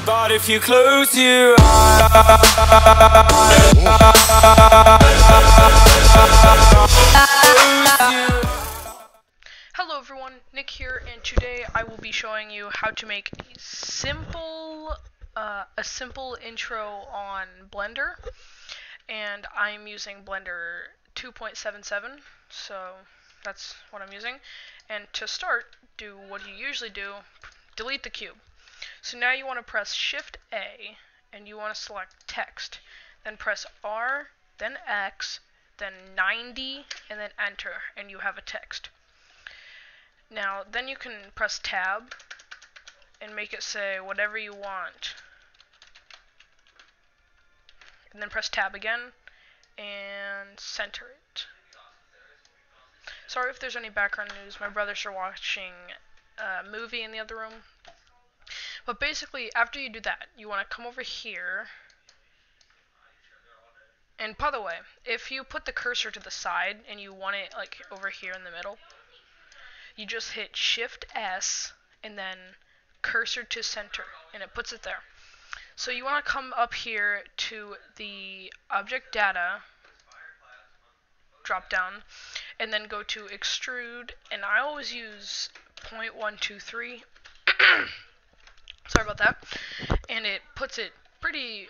But if you close your eyes, hello everyone, Nick here, and today I will be showing you how to make a simple intro on Blender, and I'm using Blender 2.77, so that's what I'm using. And to start, do what you usually do, delete the cube. So now you want to press Shift A, and you want to select text, then press R, then X, then 90, and then enter, and you have a text. Now, then you can press Tab and make it say whatever you want. And then press Tab again and center it. Sorry if there's any background news. My brothers are watching a movie in the other room. But basically, after you do that, you want to come over here. And by the way, if you put the cursor to the side and you want it like over here in the middle, you just hit Shift S and then cursor to center, and it puts it there. So you want to come up here to the object data drop down, and then go to extrude, and I always use 0.123. Sorry about that. And it puts it pretty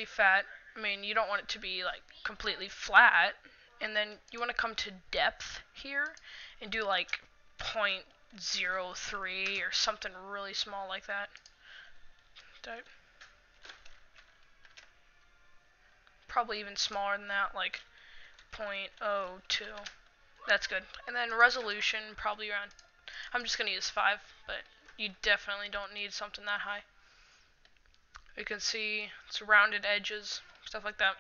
fat. I mean, you don't want it to be like completely flat. And then you want to come to depth here and do like 0.03 or something really small like that. Probably even smaller than that, like 0.02. That's good. And then resolution, probably around, I'm just going to use 5, but you definitely don't need something that high. You can see it's rounded edges, stuff like that.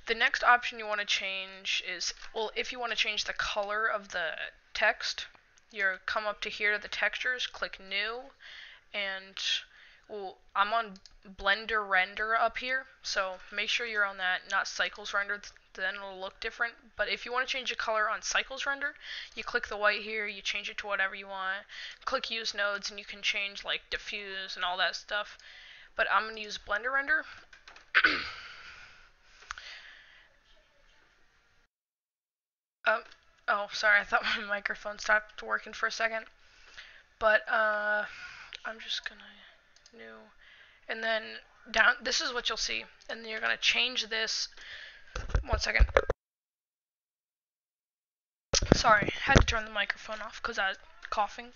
The next option you want to change is, well, if you want to change the color of the text, you come up to here to the textures, click new, and well, I'm on Blender Render up here, so make sure you're on that, not Cycles Render, then it'll look different. But if you want to change the color on Cycles Render, you click the white here, you change it to whatever you want, click Use Nodes, and you can change like diffuse and all that stuff. But I'm going to use Blender Render. Oh, sorry, I thought my microphone stopped working for a second. But I'm just gonna new, and then down, this is what you'll see, and then you're gonna change this. 1 second. Sorry, had to turn the microphone off because I was coughing.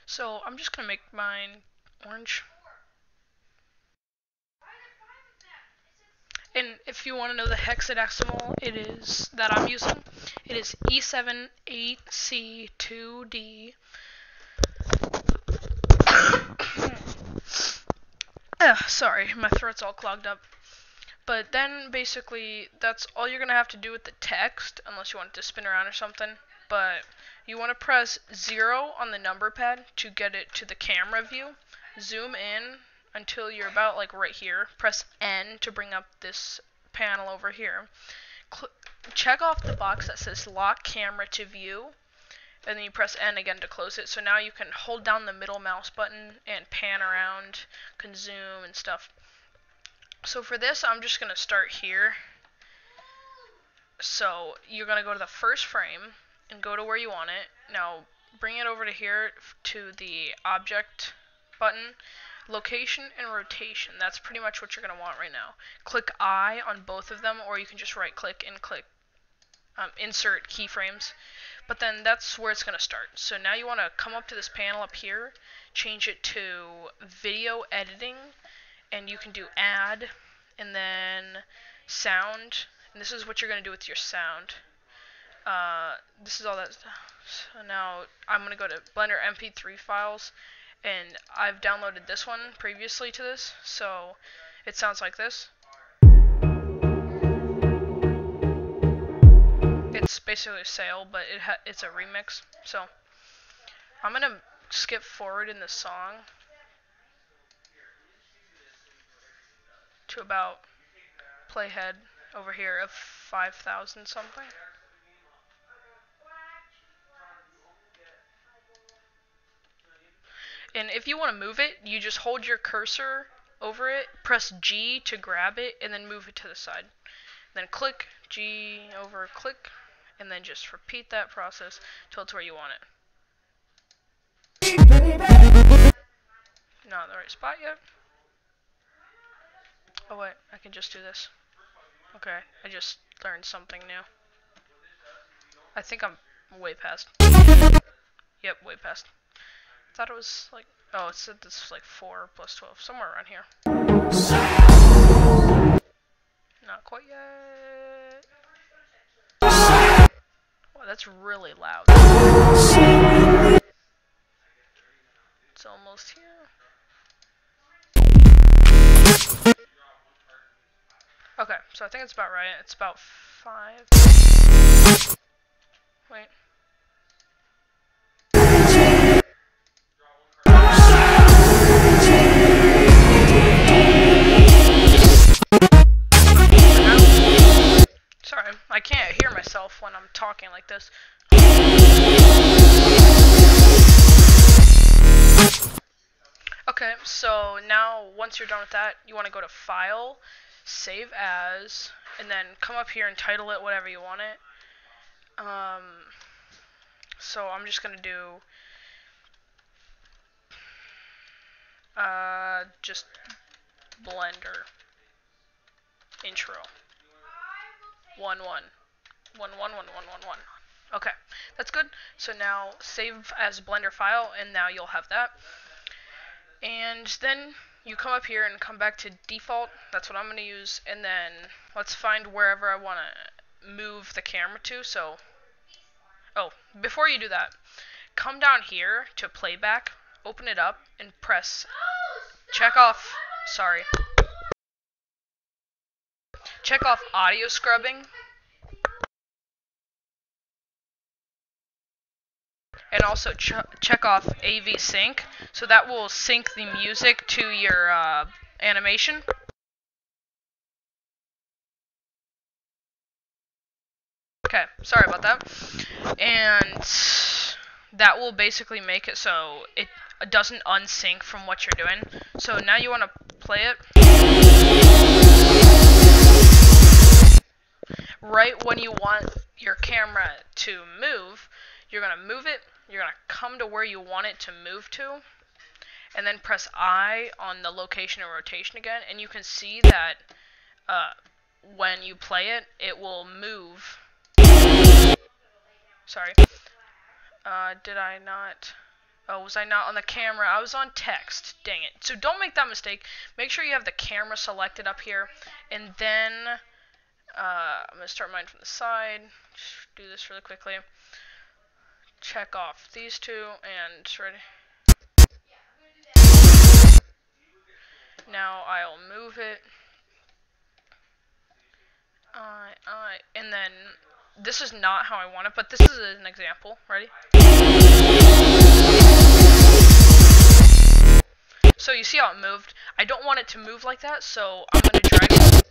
So I'm just gonna make mine orange. And if you want to know the hexadecimal it is that I'm using, it is E78C2D. Sorry, my throat's all clogged up. But then basically that's all you're gonna have to do with the text, unless you want it to spin around or something. But you want to press 0 on the number pad to get it to the camera view. Zoom in until you're about like right here. Press N to bring up this panel over here. Check off the box that says lock camera to view, and then you press N again to close it. So now you can hold down the middle mouse button and pan around, can zoom and stuff. So for this, I'm just going to start here. So you're going to go to the first frame and go to where you want it. Now bring it over to here to the object button, location and rotation. That's pretty much what you're going to want right now. Click I on both of them, or you can just right click and click insert keyframes. But then that's where it's going to start. So now you want to come up to this panel up here, change it to video editing, and you can do add and then sound, and this is what you're going to do with your sound. This is all that. So now I'm going to go to Blender MP3 files, and I've downloaded this one previously to this, so it sounds like this. It's basically a sale, but it's a remix. So I'm going to skip forward in the song to about playhead over here of 5,000 something. And if you want to move it, you just hold your cursor over it, press G to grab it, and then move it to the side. Then click, G over, click, and then just repeat that process till it's where you want it. Not in the right spot yet. Oh wait, I can just do this. Okay, I just learned something new. I think I'm way past. Yep, way past. Thought it was like, oh, it said this was like 4 plus 12, somewhere around here. Not quite yet. Wow, that's really loud. It's almost here. Okay, so I think it's about right. It's about 5. Wait. Sorry, I can't hear myself when I'm talking like this. Okay, so now once you're done with that, you want to go to File, Save As, and then come up here and title it whatever you want it. So I'm just gonna do just Blender intro 1 1 1 1 1 1 1 1. Okay, that's good. So now save as Blender file, and now you'll have that. And then you come up here and come back to default. That's what I'm going to use. And then let's find wherever I want to move the camera to. So, oh, before you do that, come down here to playback, open it up, and press check off audio scrubbing. And also check off AV sync, so that will sync the music to your animation. Okay, sorry about that. And that will basically make it so it doesn't unsync from what you're doing. So now you want to play it. Right when you want your camera to move, you're going to move it. You're going to come to where you want it to move to, and then press I on the location and rotation again, and you can see that when you play it, it will move. Sorry. Did I not? Oh, was I not on the camera? I was on text. Dang it. So don't make that mistake. Make sure you have the camera selected up here, and then I'm going to start mine from the side. Just do this really quickly. Check off these two, and ready. Now I'll move it. And then this is not how I want it, but this is an example. Ready? So you see how it moved? I don't want it to move like that, so I'm going to drag it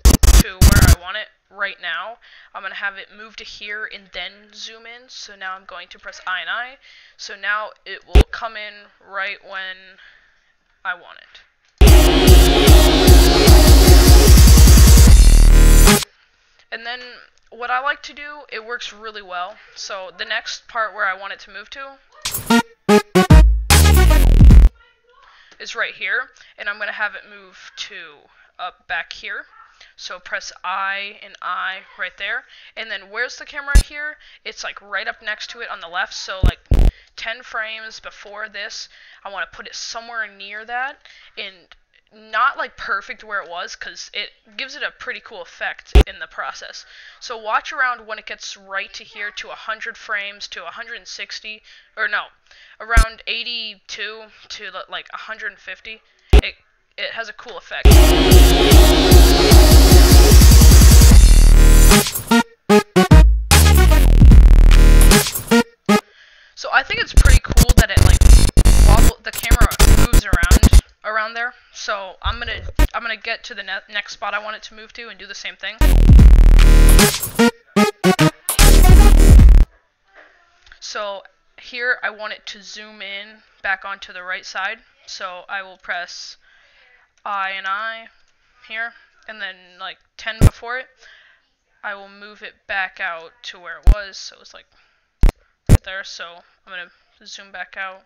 to where I want it right now. I'm going to have it move to here and then zoom in. So now I'm going to press I and I. So now it will come in right when I want it. And then what I like to do, it works really well. So the next part where I want it to move to is right here, and I'm going to have it move to up back here. So press I and I right there, and then where's the camera here? It's like right up next to it on the left, so like 10 frames before this, I want to put it somewhere near that, and not like perfect where it was, because it gives it a pretty cool effect in the process. So watch around when it gets right to here to 100 frames to 160, or no, around 82 to like 150. It has a cool effect. So I think it's pretty cool that it like the camera moves around there. So I'm gonna get to the next spot I want it to move to and do the same thing. So here I want it to zoom in back onto the right side. So I will press I and I here, and then like 10 before it, I will move it back out to where it was, so it's like right there. So I'm gonna zoom back out,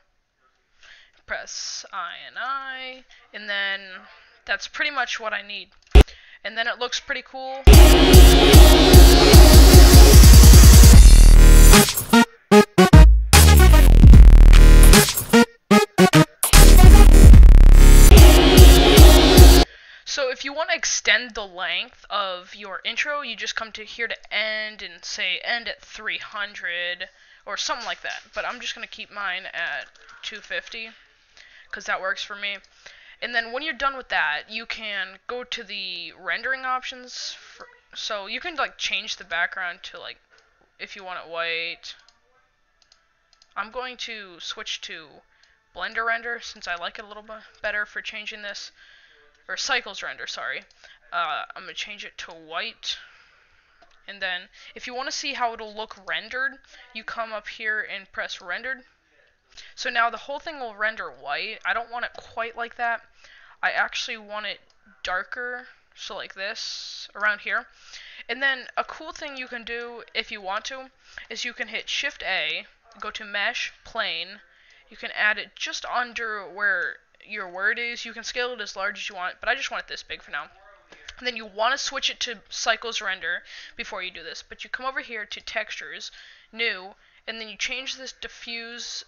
press I and then that's pretty much what I need. And then it looks pretty cool. So if you want to extend the length of your intro, you just come to here to end and say end at 300 or something like that. But I'm just going to keep mine at 250 because that works for me. And then when you're done with that, you can go to the rendering options. So you can like change the background to like if you want it white. I'm going to switch to Blender render since I like it a little bit better for changing this. Or Cycles render, sorry. I'm going to change it to white. And then, if you want to see how it'll look rendered, you come up here and press rendered. So now the whole thing will render white. I don't want it quite like that. I actually want it darker, so like this, around here. And then, a cool thing you can do, if you want to, is you can hit Shift A, go to Mesh, Plane. You can add it just under where your word is. You can scale it as large as you want, but I just want it this big for now. And then you want to switch it to Cycles Render before you do this, but you come over here to Textures, New, and then you change this Diffuse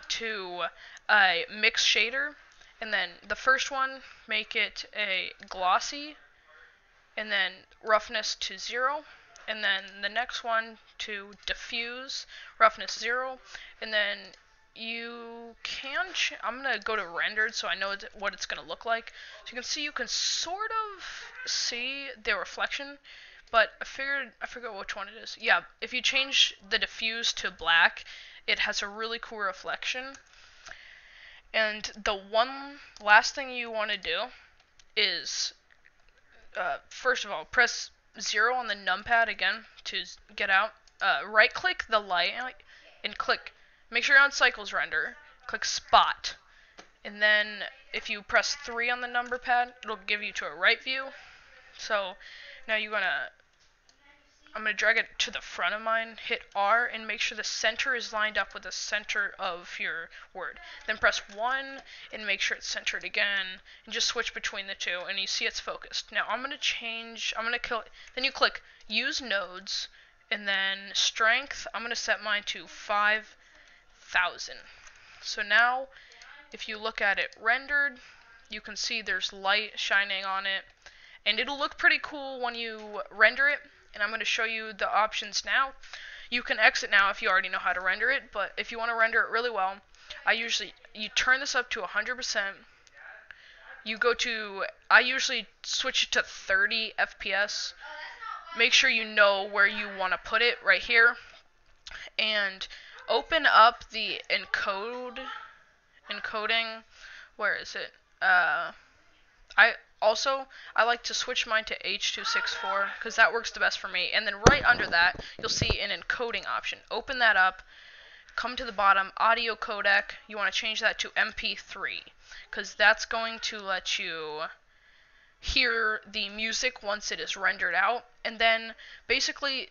to a Mix Shader, and then the first one, make it a Glossy, and then Roughness to 0, and then the next one to Diffuse, Roughness 0, and then you can, I'm going to go to rendered so I know what it's going to look like. So you can see, you can sort of see the reflection, but I forget which one it is. Yeah, if you change the diffuse to black, it has a really cool reflection. And the one last thing you want to do is, first of all, press 0 on the numpad again to get out. Right click the light and click. Make sure you're on Cycles Render, click Spot, and then if you press 3 on the number pad, it'll give you to a right view. So now I'm gonna drag it to the front of mine, hit R, and make sure the center is lined up with the center of your word. Then press 1 and make sure it's centered again, and just switch between the two, and you see it's focused. Now I'm gonna then you click Use Nodes, and then Strength, I'm gonna set mine to 5,000. So now, if you look at it rendered, you can see there's light shining on it, and it'll look pretty cool when you render it. And I'm going to show you the options now. You can exit now if you already know how to render it, but if you want to render it really well, you turn this up to 100%. I usually switch it to 30 FPS. Make sure you know where you want to put it right here, and open up the encoding. Where is it? I like to switch mine to H.264 because that works the best for me. And then right under that, you'll see an encoding option. Open that up, come to the bottom, audio codec. You want to change that to MP3 because that's going to let you hear the music once it is rendered out. And then basically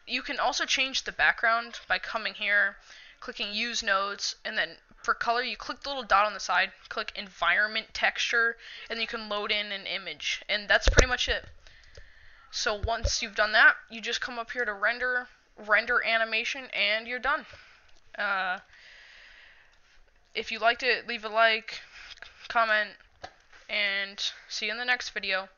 you can also change the background by coming here, clicking Use Nodes, and then for color, you click the little dot on the side, click Environment Texture, and you can load in an image. And that's pretty much it. So once you've done that, you just come up here to render animation, and you're done. If you liked it, leave a like, comment, and see you in the next video.